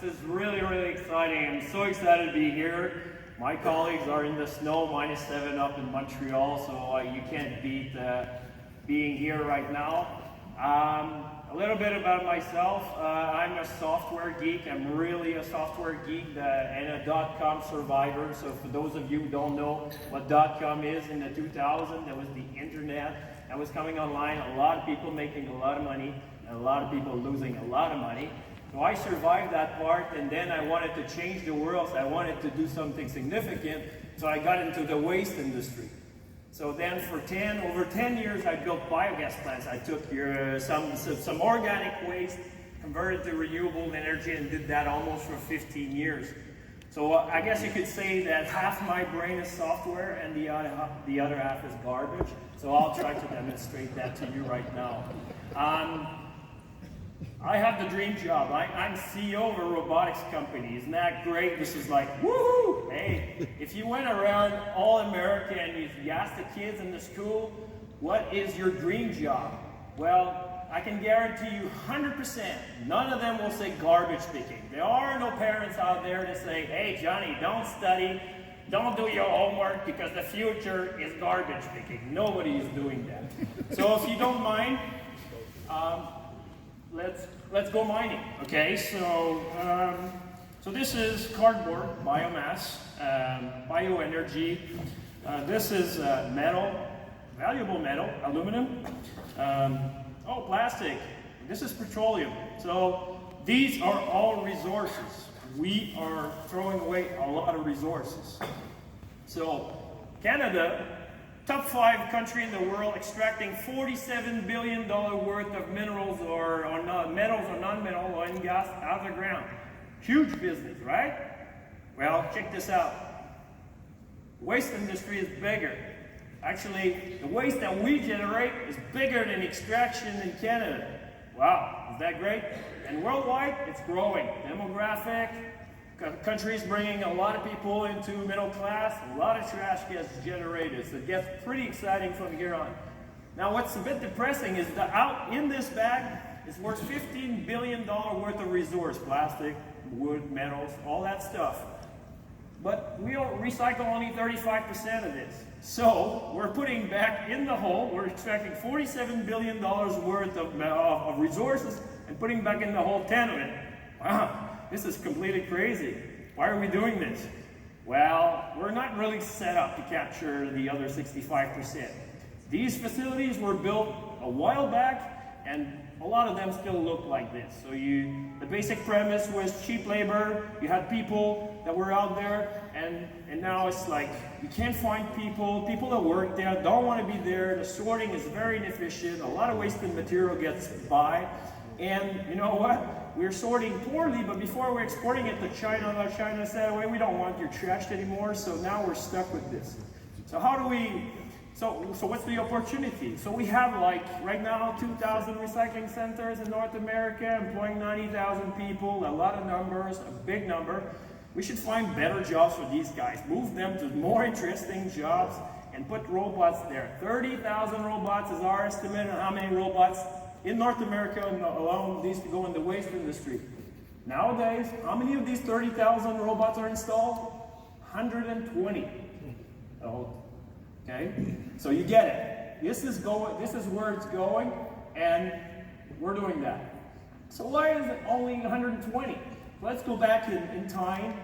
is really, really exciting. I'm so excited to be here. My colleagues are in the snow, -7 up in Montreal, so you can't beat being here right now. A little bit about myself. I'm a software geek. I'm really a software geek and a .com survivor. So for those of you who don't know what .com is, in the 2000s, that was the internet that was coming online. A lot of people making a lot of money, and a lot of people losing a lot of money. So I survived that part, and then I wanted to change the world. So I wanted to do something significant. So I got into the waste industry. So then for over 10 years, I built biogas plants. I took some organic waste, converted to renewable energy, and did that almost for 15 years. So I guess you could say that half my brain is software and the other half is garbage. So I'll try to demonstrate that to you right now. I have the dream job. I'm CEO of a robotics company. Isn't that great? This is like, woohoo! Hey, if you went around all America and you asked the kids in the school, what is your dream job? Well, I can guarantee you 100%, none of them will say garbage picking. There are no parents out there that say, hey, Johnny, don't study, don't do your homework because the future is garbage picking. Nobody is doing that. So if you don't mind, let's go mining. Okay, so this is cardboard, biomass, bioenergy. This is metal, valuable metal, aluminum. Plastic. This is petroleum. So these are all resources. We are throwing away a lot of resources. So Canada, top 5 country in the world, extracting $47 billion worth of minerals or metals or non-metal oil and gas out of the ground. Huge business, right? Well, check this out. The waste industry is bigger. Actually, the waste that we generate is bigger than extraction in Canada. Wow, is that great? And worldwide, it's growing. Demographic, countries bringing a lot of people into middle class, a lot of trash gets generated. So it gets pretty exciting from here on. Now what's a bit depressing is that out in this bag is worth $15 billion worth of resource, plastic, wood, metals, all that stuff. But we recycle only 35% of this. So we're putting back in the hole, we're extracting $47 billion worth of resources and putting back in the hole 10 of it. Wow, this is completely crazy. Why are we doing this? Well, we're not really set up to capture the other 65%. These facilities were built a while back, and a lot of them still look like this. So the basic premise was cheap labor. You had people that were out there, and now it's like you can't find people that work there don't want to be there. The sorting is very inefficient. A lot of wasted material gets by, and you know what? We're sorting poorly, but before we're exporting it to China, China said, well, we don't want your trash anymore, so now we're stuck with this. So how do we... So what's the opportunity? So we have, like, right now, 2,000 recycling centers in North America, employing 90,000 people, a lot of numbers, a big number. We should find better jobs for these guys, move them to more interesting jobs, and put robots there. 30,000 robots is our estimate on how many robots in North America alone these to go in the waste industry. Nowadays, how many of these 30,000 robots are installed? 120. Okay, so you get it. This is where it's going, and we're doing that. So why is it only 120? Let's go back in time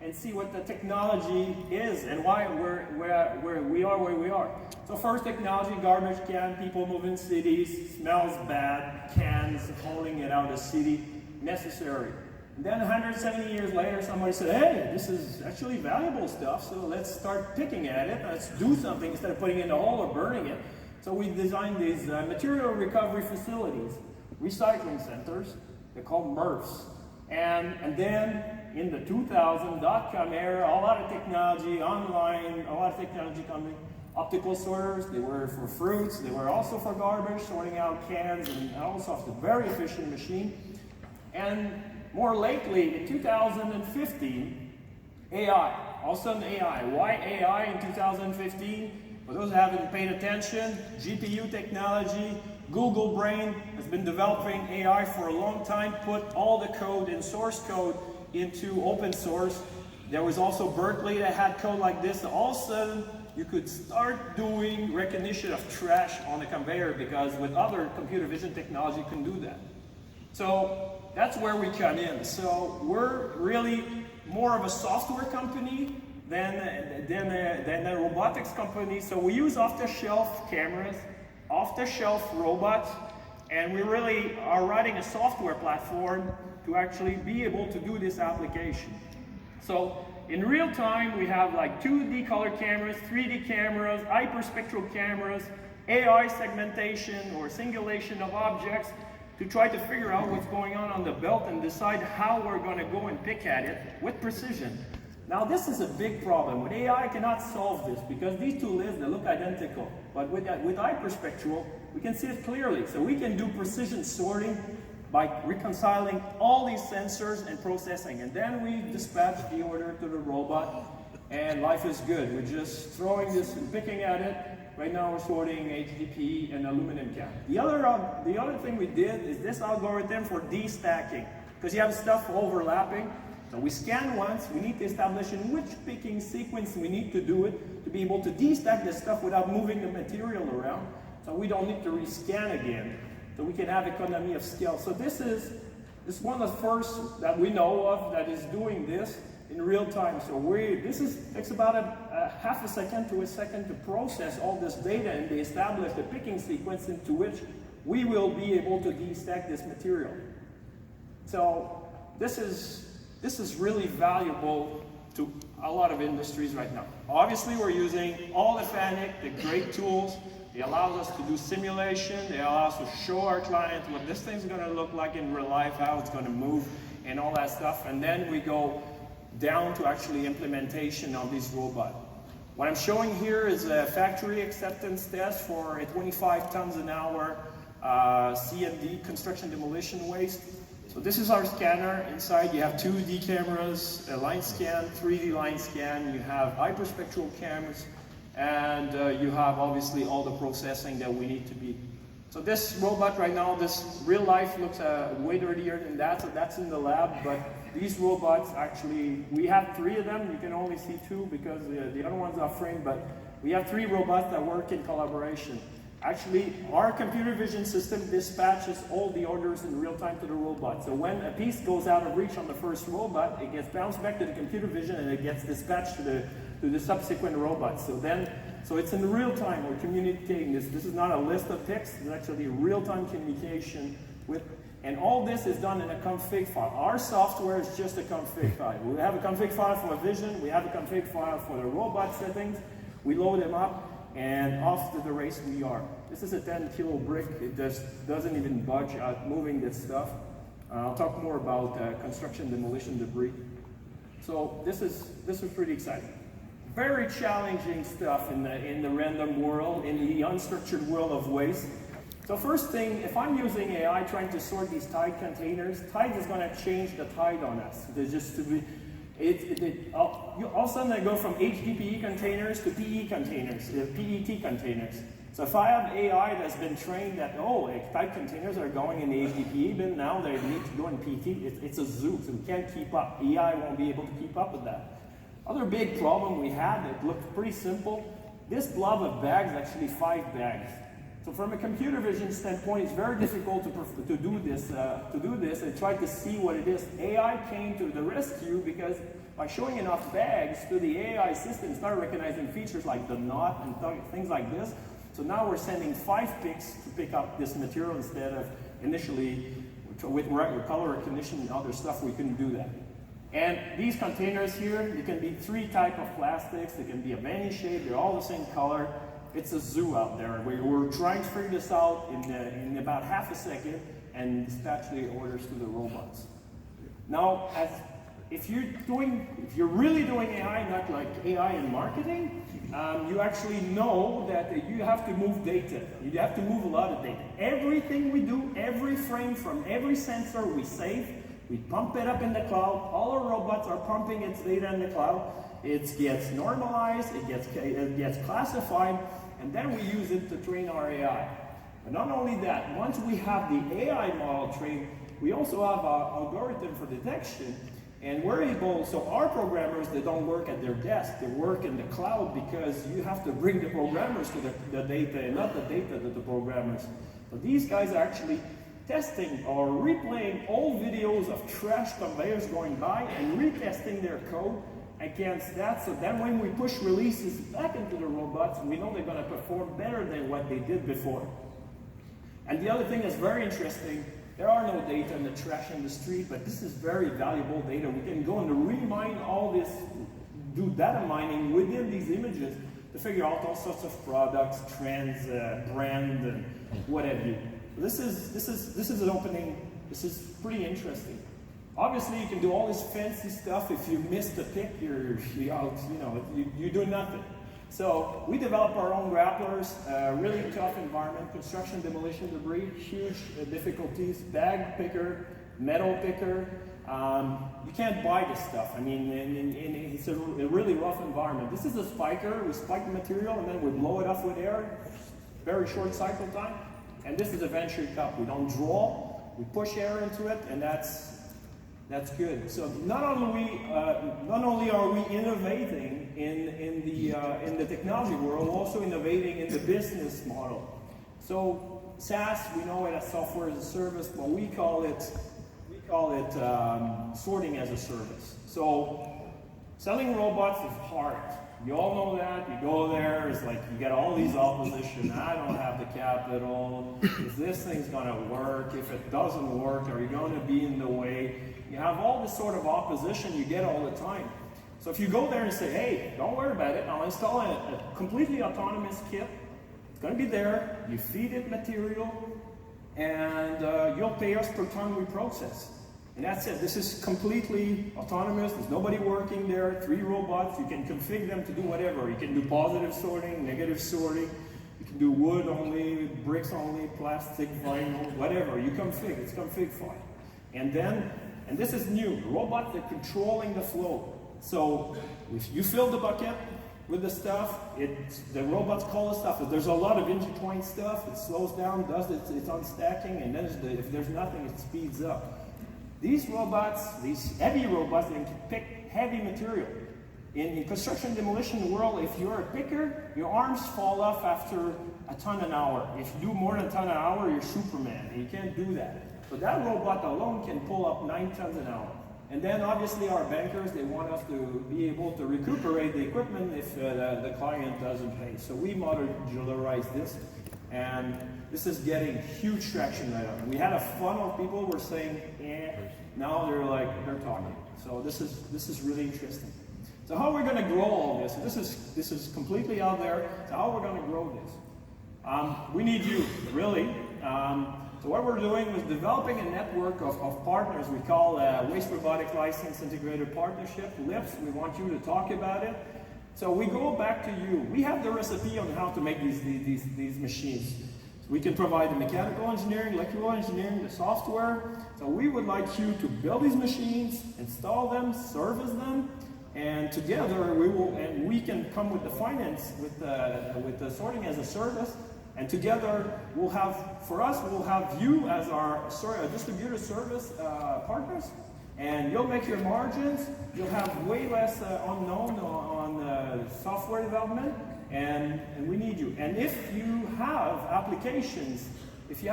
and see what the technology is and why we are where we are. So first technology, garbage can, people move in cities, smells bad, cans, hauling it out of the city, necessary. And then 170 years later, somebody said, hey, this is actually valuable stuff, so let's start picking at it. Let's do something instead of putting it in a hole or burning it. So we designed these material recovery facilities, recycling centers. They're called MRFs. And then in the 2000 .com era, a lot of technology, online, a lot of technology coming. Optical sorters, they were for fruits, they were also for garbage, sorting out cans and all sorts of very efficient machine. And more lately, in 2015, AI, also an AI. Why AI in 2015? For those who haven't paid attention, GPU technology, Google Brain has been developing AI for a long time, put all the code and source code into open source. There was also Berkeley that had code like this. So all of a sudden, you could start doing recognition of trash on a conveyor, because with other computer vision technology, you can do that. So that's where we come in. So we're really more of a software company than a robotics company. So we use off-the-shelf cameras, off-the-shelf robots, and we really are writing a software platform to actually be able to do this application. So in real time, we have like 2D color cameras, 3D cameras, hyperspectral cameras, AI segmentation or singulation of objects to try to figure out what's going on the belt and decide how we're going to go and pick at it with precision. Now this is a big problem. With AI, I cannot solve this because these two lids, they look identical. But with hyperspectral, we can see it clearly. So we can do precision sorting by reconciling all these sensors and processing. And then we dispatch the order to the robot, and life is good. We're just throwing this and picking at it. Right now we're sorting HDPE and aluminum can. The other thing we did is this algorithm for destacking, because you have stuff overlapping. So we scan once, we need to establish in which picking sequence we need to do it to be able to destack this stuff without moving the material around. So we don't need to rescan again. So we can have economy of scale. So this is one of the first that we know of that is doing this in real time. So takes about a half a second to a second to process all this data and to establish the picking sequence into which we will be able to destack this material. So this is really valuable to a lot of industries right now. Obviously, we're using all the Fanuc, the great tools. It allows us to do simulation. It allows us to show our client what this thing's going to look like in real life, how it's going to move, and all that stuff. And then we go down to actually implementation of these robots. What I'm showing here is a factory acceptance test for a 25 tons an hour CMD, construction demolition waste. So this is our scanner. Inside you have 2D cameras, a line scan, 3D line scan, you have hyperspectral cameras, and you have obviously all the processing that we need to be. So this robot right now, this real life looks way dirtier than that, so that's in the lab, but these robots actually, we have 3 of them. You can only see 2 because the other one's off frame, but we have 3 robots that work in collaboration. Actually, our computer vision system dispatches all the orders in real time to the robot. So when a piece goes out of reach on the first robot, it gets bounced back to the computer vision and it gets dispatched to the subsequent robots. So it's in real time we're communicating this. This is not a list of text, it's actually real-time communication with, and all this is done in a config file. Our software is just a config file. We have a config file for vision, we have a config file for the robot settings, we load them up, and off to the race we are. This is a 10-kilo brick. It doesn't even budge out moving this stuff. I'll talk more about construction demolition debris. So this is pretty exciting. Very challenging stuff in the random world, in the unstructured world of waste. So first thing, if I'm using AI trying to sort these Tide containers, Tide is going to change the tide on us. All of a sudden I go from HDPE containers to PE containers, PET containers. So if I have AI that's been trained that, Tide containers are going in the HDPE bin, now they need to go in PET, it's a zoo, so we can't keep up. AI won't be able to keep up with that. Other big problem we had, it looked pretty simple. This blob of bags is actually 5 bags. So from a computer vision standpoint, it's very difficult to do this and try to see what it is. AI came to the rescue because by showing enough bags to the AI system, started recognizing features like the knot and things like this. So now we're sending 5 picks to pick up this material instead of initially with color recognition and other stuff, we couldn't do that. And these containers here, they can be 3 types of plastics. They can be of any shape. They're all the same color. It's a zoo out there. We're trying to figure this out in about half a second and dispatch the orders to the robots. Now, if you're really doing AI, not like AI in marketing, you actually know that you have to move data. You have to move a lot of data. Everything we do, every frame from every sensor we save, we pump it up in the cloud. All our robots are pumping its data in the cloud. It gets normalized, it gets classified, and then we use it to train our AI. But not only that, once we have the AI model trained, we also have an algorithm for detection. And we're able, so our programmers, they don't work at their desk, they work in the cloud because you have to bring the programmers to the data and not the data to the programmers. So these guys are actually testing or replaying old videos of trash conveyors going by and retesting their code against that. So then when we push releases back into the robots, we know they're going to perform better than what they did before. And the other thing that's very interesting, there are no data in the trash industry, but this is very valuable data. We can go and remine all this, do data mining within these images to figure out all sorts of products, trends, brand, and what have you. This is an opening. This is pretty interesting. Obviously, you can do all this fancy stuff. If you miss the pick, you're out. You do nothing. So we develop our own grapplers, really tough environment, construction, demolition, debris, huge difficulties, bag picker, metal picker. You can't buy this stuff. I mean, it's a really rough environment. This is a spiker. We spike the material and then we blow it off with air. Very short cycle time. And this is a venture cup. We don't draw. We push air into it, and that's good. So not only are we innovating in the technology world, we're also innovating in the business model. So SaaS, we know it as software as a service, but we call it sorting as a service. So selling robots is hard. You all know that. You go there, it's like you get all these opposition. I don't have the capital. Is this thing's going to work? If it doesn't work, are you going to be in the way? You have all this sort of opposition you get all the time. So if you go there and say, hey, don't worry about it, I'll install a completely autonomous kit. It's going to be there. You feed it material, and you'll pay us per ton we process. And that's it. This is completely autonomous. There's nobody working there. 3 robots. You can configure them to do whatever. You can do positive sorting, negative sorting. You can do wood only, bricks only, plastic, vinyl, whatever. You config. It's config file. And this is new. Robots, they're controlling the flow. So if you fill the bucket with the stuff, the robots call the stuff. If there's a lot of intertwined stuff, it slows down, does its unstacking, and then if there's nothing, it speeds up. These robots, these heavy robots, they can pick heavy material. In construction demolition world, if you're a picker, your arms fall off after a ton an hour. If you do more than a ton an hour, you're Superman, and you can't do that. So that robot alone can pull up 9 tons an hour. And then obviously our bankers, they want us to be able to recuperate the equipment if the client doesn't pay. So we modularize this, and this is getting huge traction right now. We had a funnel of people who were saying, now they're talking. So this is really interesting. So how are we going to grow all this? This is completely out there. So how are we going to grow this? We need you, really. So what we're doing is developing a network of partners we call Waste Robotics License Integrator Partnership, LIPS. We want you to talk about it. So we go back to you. We have the recipe on how to make these machines. So we can provide the mechanical engineering, electrical engineering, the software. So we would like you to build these machines, install them, service them, and together we can come with the finance, with the sorting as a service. And together, we'll have you as our distributor service partners, and you'll make your margins. You'll have way less unknown on software development, and we need you. And if you have applications, that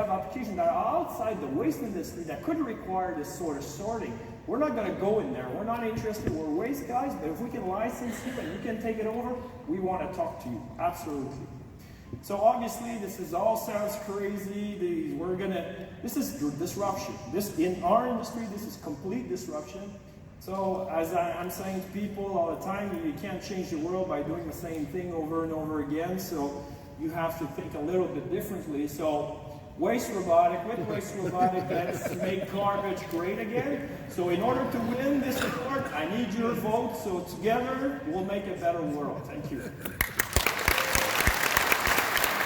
are outside the waste industry that could require this sort of sorting, we're not going to go in there. We're not interested. We're waste guys, but if we can license you and you can take it over, we want to talk to you. Absolutely. So obviously, this all sounds crazy. This is disruption. In our industry, this is complete disruption. So as I'm saying to people all the time, you can't change the world by doing the same thing over and over again. So you have to think a little bit differently. So with Waste Robotic, let's make garbage great again. So in order to win this award, I need your vote. So together, we'll make a better world. Thank you.